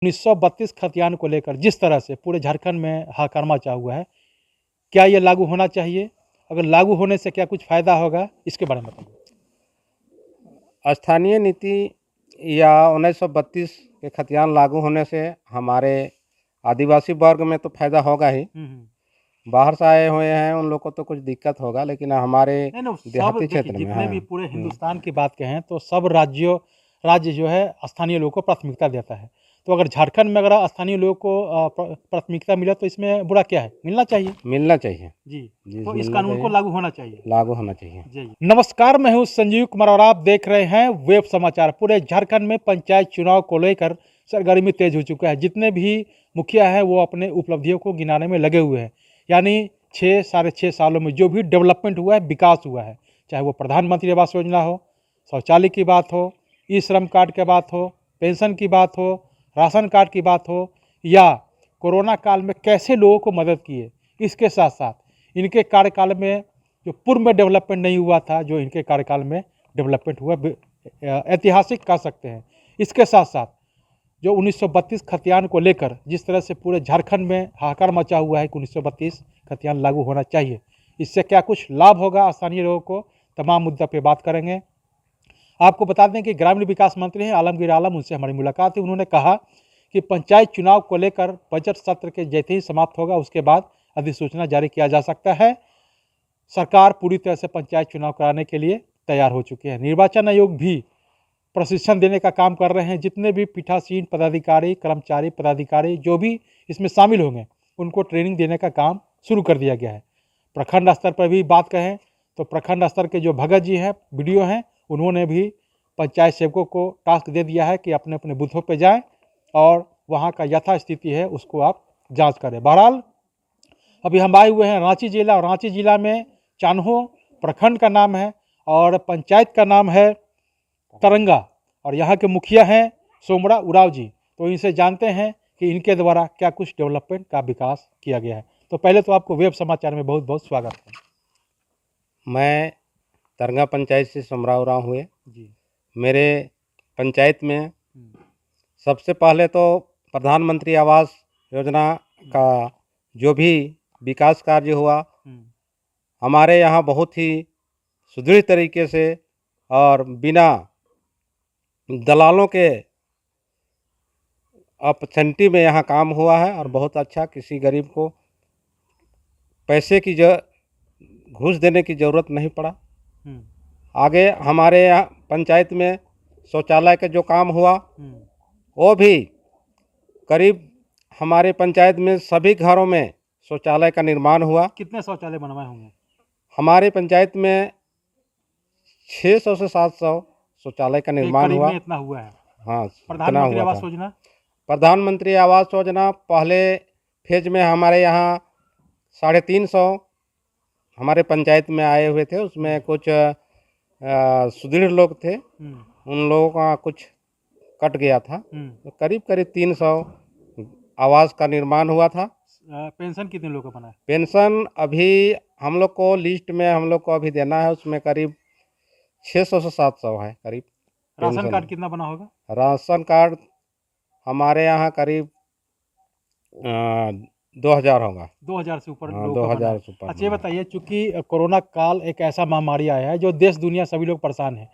1932 खतियान को लेकर जिस तरह से पूरे झारखंड में हाहाकार मचा हुआ है, क्या ये लागू होना चाहिए? अगर लागू होने से क्या कुछ फ़ायदा होगा? इसके बारे में बताइए। स्थानीय नीति या 1932 के खतियान लागू होने से हमारे आदिवासी वर्ग में तो फायदा होगा ही। बाहर से आए हुए हैं उन लोग को तो कुछ दिक्कत होगा, लेकिन हमारे नहीं, सब देहाती देखिए क्षेत्र में जितने भी पूरे हिंदुस्तान की बात कहें तो सब राज्य जो है स्थानीय लोगों को प्राथमिकता देता है। तो अगर झारखंड में अगर स्थानीय लोगों को प्राथमिकता मिला तो इसमें बुरा क्या है? मिलना चाहिए। मिलना चाहिए जी, जी, तो इस मिलना कानून को चाहिए, लागू होना चाहिए। लागू होना चाहिए। जी। नमस्कार, मैं हूँ संजीव कुमार और आप देख रहे हैं वेब समाचार। पूरे झारखंड में पंचायत चुनाव को लेकर सरगर्मी तेज हो चुका है। जितने भी मुखिया हैं वो अपने उपलब्धियों को गिनाने में लगे हुए हैं। यानी 6 सालों में जो भी डेवलपमेंट हुआ है, विकास हुआ है, चाहे वो प्रधानमंत्री आवास योजना हो, शौचालय की बात हो, ई श्रम कार्ड की बात हो, पेंशन की बात हो, राशन कार्ड की बात हो, या कोरोना काल में कैसे लोगों को मदद किए। इसके साथ साथ इनके कार्यकाल में जो पूर्व में डेवलपमेंट नहीं हुआ था, जो इनके कार्यकाल में डेवलपमेंट हुआ, ऐतिहासिक कह सकते हैं। इसके साथ साथ जो 1932 खतियान को लेकर जिस तरह से पूरे झारखंड में हाहाकार मचा हुआ है कि 1932 खतियान लागू होना चाहिए, इससे क्या कुछ लाभ होगा स्थानीय लोगों को, तमाम मुद्दा पे बात करेंगे। आपको बता दें कि ग्रामीण विकास मंत्री हैं आलमगीर आलम, उनसे हमारी मुलाकात हुई। उन्होंने कहा कि पंचायत चुनाव को लेकर बजट सत्र के जैसे ही समाप्त होगा उसके बाद अधिसूचना जारी किया जा सकता है। सरकार पूरी तरह से पंचायत चुनाव कराने के लिए तैयार हो चुकी है। निर्वाचन आयोग भी प्रशिक्षण देने का काम कर रहे हैं। जितने भी पीठासीन पदाधिकारी, कर्मचारी, पदाधिकारी जो भी इसमें शामिल होंगे उनको ट्रेनिंग देने का काम शुरू कर दिया गया है। प्रखंड स्तर पर भी बात कहें तो प्रखंड स्तर के जो भगत जी हैं, बीडीओ हैं, उन्होंने भी पंचायत सेवकों को टास्क दे दिया है कि अपने अपने बूथों पर जाएँ और वहाँ का यथास्थिति है उसको आप जाँच करें। बहरहाल अभी हम आए हुए हैं रांची जिला, और रांची जिला में चान्हो प्रखंड का नाम है और पंचायत का नाम है तरंगा, और यहाँ के मुखिया हैं सोमरा उराव जी। तो इनसे जानते हैं कि इनके द्वारा क्या कुछ डेवलपमेंट का विकास किया गया है। तो पहले तो आपको वेब समाचार में बहुत बहुत स्वागत है। मैं तरंगा पंचायत से सोमरा उराव हुए जी। मेरे पंचायत में सबसे पहले तो प्रधानमंत्री आवास योजना का जो भी विकास कार्य हुआ हमारे यहाँ बहुत ही सुदृढ़ तरीके से और बिना दलालों के अपॉर्चुनिटी में यहाँ काम हुआ है, और बहुत अच्छा। किसी गरीब को पैसे की घूस देने की ज़रूरत नहीं पड़ा। आगे हमारे यहाँ पंचायत में शौचालय का जो काम हुआ वो भी करीब हमारे पंचायत में सभी घरों में शौचालय का निर्माण हुआ। कितने शौचालय बनवाए होंगे? हमारे पंचायत में 600 से 700 शौचालय का निर्माण हुआ। इतना हुआ है। हाँ, प्रधानमंत्री आवास योजना, प्रधानमंत्री आवास योजना पहले फेज में हमारे यहाँ 350 हमारे पंचायत में आए हुए थे। उसमें कुछ सुदृढ़ लोग थे, उन लोगों का कुछ कट गया था, तो करीब 300 आवास का निर्माण हुआ था। पेंशन कितने लोगों को बना है? पेंशन अभी हम लोग को लिस्ट में हम लोग को अभी देना है, उसमें करीब 600 से 700 है करीब। राशन कार्ड कितना बना होगा? राशन कार्ड हमारे यहाँ करीब 2000 होगा। 2000 से ऊपर हाँ, लोगों का बना है। से ऊपर। अच्छा ये बताइए, चूंकि कोरोना काल एक ऐसा महामारी आया है जो देश दुनिया सभी लोग परेशान हैं,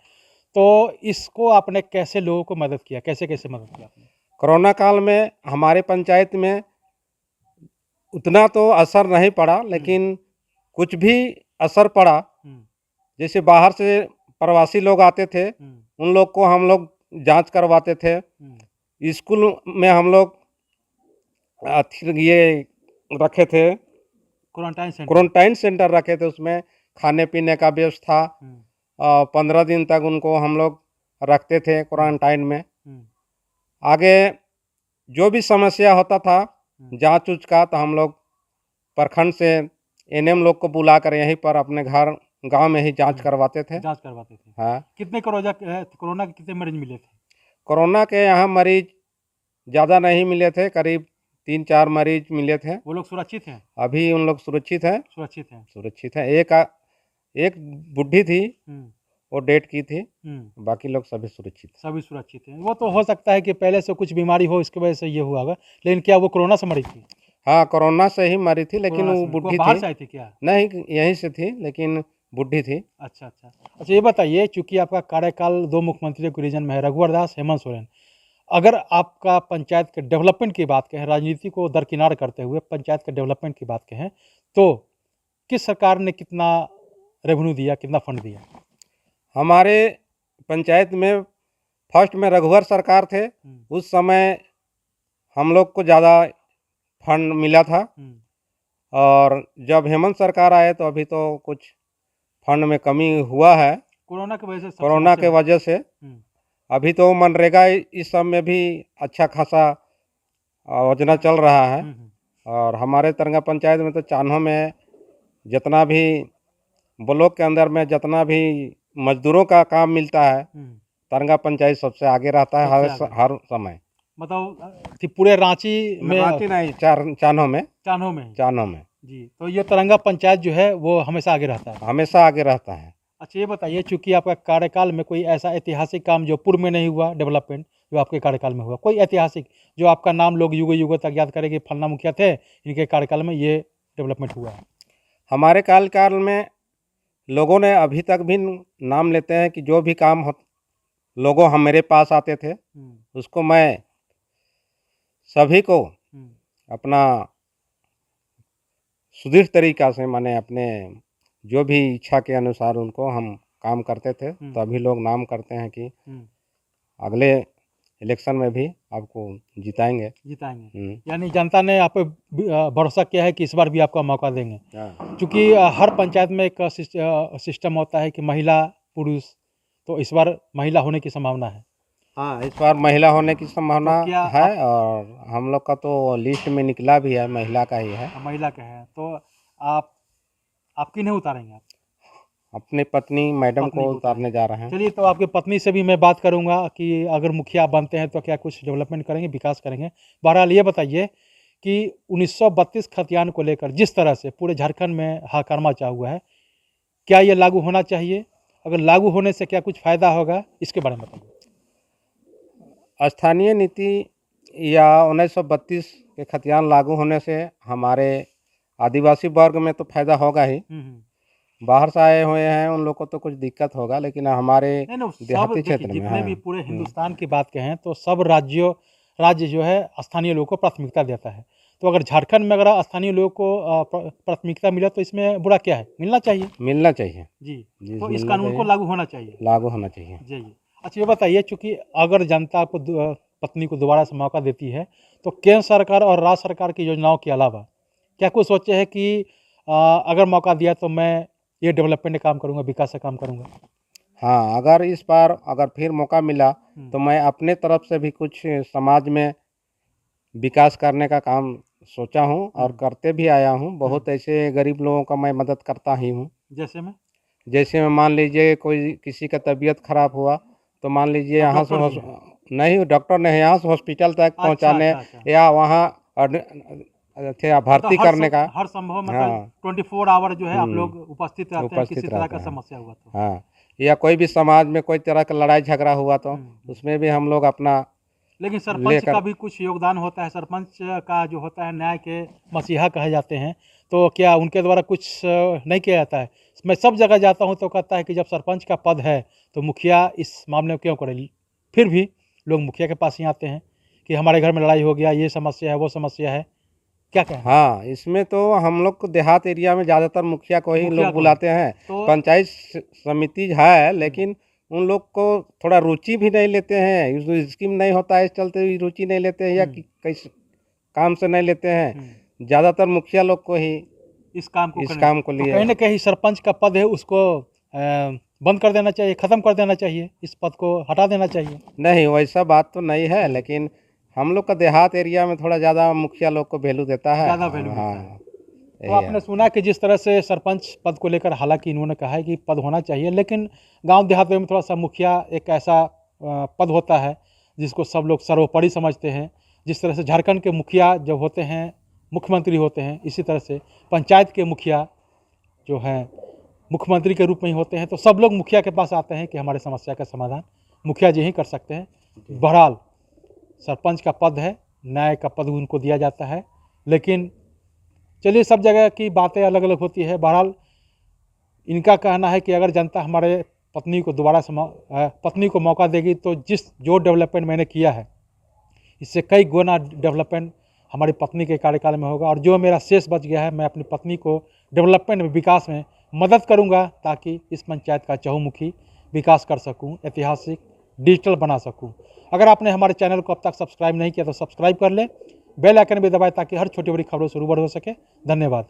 तो इसको आपने कैसे लोगों को मदद किया, कैसे कैसे मदद किया आपने? कोरोना काल में हमारे पंचायत में उतना तो असर नहीं पड़ा, लेकिन कुछ भी असर पड़ा। जैसे बाहर से प्रवासी लोग आते थे, उन लोग को हम लोग जांच करवाते थे। स्कूल में हम लोग ये रखे थे, क्वारंटाइन सेंटर रखे थे। उसमें खाने पीने का व्यवस्था 15 दिन तक उनको हम लोग रखते थे क्वारंटाइन में। आगे जो भी समस्या होता था जांच उच का, तो हम लोग प्रखंड से एनएम लोग को बुला कर यहीं पर अपने गांव में ही जांच करवाते थे। हाँ। कितने कोरोना के कितने मरीज मिले थे? कोरोना के यहाँ मरीज ज़्यादा नहीं मिले थे, करीब 3-4 मरीज मिले थे। वो लोग सुरक्षित हैं? अभी उन लोग सुरक्षित हैं। सुरक्षित हैं। एक बुढ़ी थी, वो डेट की थी, बाकी लोग सभी सुरक्षित हैं। सभी सुरक्षित हैं। वो तो हो सकता है कि पहले से कुछ बीमारी हो इसकी वजह से ये हुआ होगा, लेकिन क्या वो कोरोना से मरी थी? हाँ, कोरोना से ही मरी थी, लेकिन कोरोना वो से वो बूढ़ी बाहर थी। से आई थी क्या? नहीं, यहीं से थी, लेकिन बूढ़ी थी। अच्छा, अच्छा। अच्छा ये बताइए, चूँकि आपका कार्यकाल 2 मुख्यमंत्रियों के रीजन में है, रघुवर दास, हेमंत सोरेन। अगर आपका पंचायत के डेवलपमेंट की बात कहें, राजनीति को दरकिनार करते हुए पंचायत के डेवलपमेंट की बात कहें, तो किस सरकार ने कितना रेवेन्यू दिया, कितना फंड दिया? हमारे पंचायत में फर्स्ट में रघुवर सरकार थे, उस समय हम लोग को ज़्यादा फंड मिला था, और जब हेमंत सरकार आए तो अभी तो कुछ फंड में कमी हुआ है कोरोना की वजह से सब कोरोना समस्या के वजह से। अभी तो मनरेगा इस सब में भी अच्छा खासा योजना चल रहा है, और हमारे तरंगा पंचायत में तो चान्हों में जितना भी ब्लॉक के अंदर में जितना भी मजदूरों का काम मिलता है, तरंगा पंचायत सबसे आगे रहता है हर समय। मतलब कि पूरे रांची में, रांची नहीं, चान्हों में चान्हों में जी। तो ये तरंगा पंचायत जो है वो हमेशा आगे रहता है, हमेशा आगे रहता है। अच्छा ये बताइए, चूंकि आपका कार्यकाल में कोई ऐसा ऐतिहासिक काम जो पूर्व में नहीं हुआ, डेवलपमेंट जो आपके कार्यकाल में हुआ, कोई ऐतिहासिक जो आपका नाम लोग युगों युगों तक याद करेंगे, फलना मुखिया थे, इनके कार्यकाल में ये डेवलपमेंट हुआ है? हमारे कार्यकाल में लोगों ने अभी तक भी नाम लेते हैं कि जो भी काम हो, लोगों हम मेरे पास आते थे, उसको मैं सभी को अपना सुदृढ़ तरीका से, माने अपने जो भी इच्छा के अनुसार उनको हम काम करते थे, तो अभी लोग नाम करते हैं कि अगले इलेक्शन में भी आपको जिताएंगे। यानी जनता ने आप पे भरोसा किया है कि इस बार भी आपका मौका देंगे, क्योंकि हर पंचायत में एक सिस्टम होता है कि महिला पुरुष, तो इस बार महिला होने की संभावना है। हाँ, इस बार महिला होने की संभावना है, और हम लोग का तो लिस्ट में निकला भी है, महिला का ही है। महिला का है, तो आप किन्हें उतारेंगे? आप अपने पत्नी मैडम को उतारने जा रहे हैं। चलिए, तो आपकी पत्नी से भी मैं बात करूंगा कि अगर मुखिया बनते हैं तो क्या कुछ डेवलपमेंट करेंगे, विकास करेंगे। बहरहाल ये बताइए कि 1932 खतियान को लेकर जिस तरह से पूरे झारखंड में हाहाकार मचा हुआ है, क्या ये लागू होना चाहिए? अगर लागू होने से क्या कुछ फ़ायदा होगा, इसके बारे में बताइए। स्थानीय नीति या 1932 के खतियान लागू होने से हमारे आदिवासी वर्ग में तो फायदा होगा ही। बाहर से आए हुए हैं उन लोग को तो कुछ दिक्कत होगा, लेकिन हमारे देहाती क्षेत्र में जितने भी पूरे हिंदुस्तान की बात कहें तो सब राज्य जो है स्थानीय लोगों को प्राथमिकता देता है। तो अगर झारखंड में अगर स्थानीय लोगों को प्राथमिकता मिला तो इसमें बुरा क्या है? मिलना चाहिए जी। तो इस कानून को लागू होना चाहिए जी। अच्छा ये बताइए, चूँकि अगर जनता को पत्नी को दोबारा से मौका देती है, तो केंद्र सरकार और राज्य सरकार की योजनाओं के अलावा क्या कुछ सोचे है कि अगर मौका दिया तो मैं ये डेवलपमेंट काम करूँगा, विकास का काम करूँगा? हाँ, अगर इस बार अगर फिर मौका मिला तो मैं अपने तरफ से भी कुछ समाज में विकास करने का काम सोचा हूँ और करते भी आया हूँ। बहुत ऐसे गरीब लोगों का मैं मदद करता ही हूँ। जैसे में मान लीजिए कोई किसी का तबीयत खराब हुआ तो मान लीजिए यहाँ से नहीं, डॉक्टर नहीं, यहाँ से हॉस्पिटल तक पहुँचाने या वहाँ भर्ती करने का हर संभव, मतलब 24 आवर जो है आप लोग उपस्थित रहते हैं किसी तरह का समस्या हुआ तो। हाँ, या कोई भी समाज में कोई तरह का लड़ाई झगड़ा हुआ तो उसमें भी हम लोग अपना। लेकिन सरपंच का भी कुछ योगदान होता है, सरपंच का जो होता है न्याय के मसीहा कहे जाते हैं, तो क्या उनके द्वारा कुछ नहीं किया जाता है? मैं सब जगह जाता हूं तो कहता है कि जब सरपंच का पद है तो मुखिया इस मामले में क्यों करे? फिर भी लोग मुखिया के पास ही आते हैं कि हमारे घर में लड़ाई हो गया, ये समस्या है, वो समस्या है, क्या कहें? हाँ, इसमें तो हम लोग को देहात एरिया में ज़्यादातर मुखिया को ही लोग बुलाते हैं। तो पंचायत समिति है, लेकिन उन लोग को थोड़ा रुचि भी नहीं लेते हैं, स्कीम नहीं होता है इस चलते रुचि नहीं लेते हैं, या किसी काम से नहीं लेते हैं। ज़्यादातर मुखिया लोग को ही इस काम को लिए कहीं ना कहीं सरपंच का पद है उसको बंद कर देना चाहिए, ख़त्म कर देना चाहिए, इस पद को हटा देना चाहिए। नहीं, वैसा बात तो नहीं है, लेकिन हम लोग का देहात एरिया में थोड़ा ज़्यादा मुखिया लोग को वैल्यू देता है, ज़्यादा वैल्यू देता है। तो आपने सुना कि जिस तरह से सरपंच पद को लेकर हालांकि इन्होंने कहा है कि पद होना चाहिए, लेकिन गांव देहात में थोड़ा सा मुखिया एक ऐसा पद होता है जिसको सब लोग सर्वोपरि समझते हैं। जिस तरह से झारखंड के मुखिया जब होते हैं मुख्यमंत्री होते हैं, इसी तरह से पंचायत के मुखिया जो हैं मुख्यमंत्री के रूप में ही होते हैं, तो सब लोग मुखिया के पास आते हैं कि हमारे समस्या का समाधान मुखिया जी ही कर सकते हैं। बहरहाल सरपंच का पद है, न्याय का पद उनको दिया जाता है, लेकिन चलिए सब जगह की बातें अलग अलग होती है। बहरहाल इनका कहना है कि अगर जनता हमारे पत्नी को दोबारा पत्नी को मौका देगी तो जो डेवलपमेंट मैंने किया है इससे कई गुना डेवलपमेंट हमारी पत्नी के कार्यकाल में होगा, और जो मेरा शेष बच गया है मैं अपनी पत्नी को डेवलपमेंट में, विकास में मदद करूंगा ताकि इस पंचायत का चहुमुखी विकास कर सकूं, ऐतिहासिक डिजिटल बना सकूं। अगर आपने हमारे चैनल को अब तक सब्सक्राइब नहीं किया तो सब्सक्राइब कर लें, बेल आइकन भी दबाएं ताकि हर छोटी बड़ी खबरों से रूबरू हो सके। धन्यवाद।